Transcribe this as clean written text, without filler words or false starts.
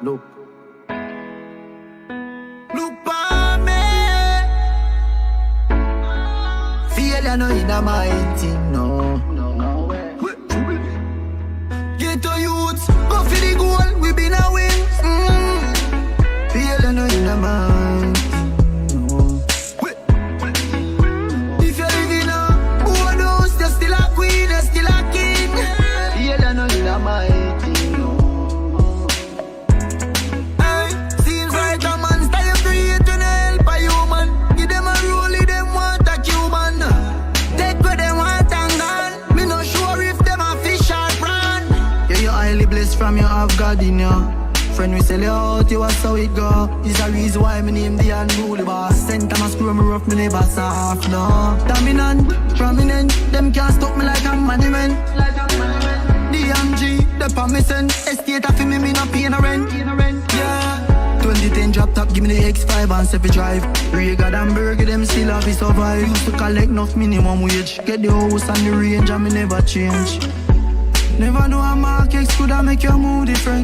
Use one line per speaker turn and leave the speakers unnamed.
Look on me. Failure no in a my thing, no. Get to youths, go for the goal, we been a win. Failure no in a my thing, no. If you're living a bonus, you're still a queen, you're still a king. Failure no in a my thing, no. Seems like a man style create to help a human. Give them a role, them want a Cuban. Take what them want and gone. Me no sure if them a fish or prawn. Yeah, you highly blessed from you have God in you. Friend, we sell you out, you was how it go. Is a reason why me name the unruly boss. Send time I screw me rough, me never soft, no. Dominant, prominent, them can't stop me like a monument. DMG, the permission. Estate of me, me no pay no rent. Yeah. 2010 drop top, give me the X5 and 7 drive. Regal and Burger, them still have to survive. Used to collect enough minimum wage. Get the house and the range and me never change. Never know a market could have make your mood different.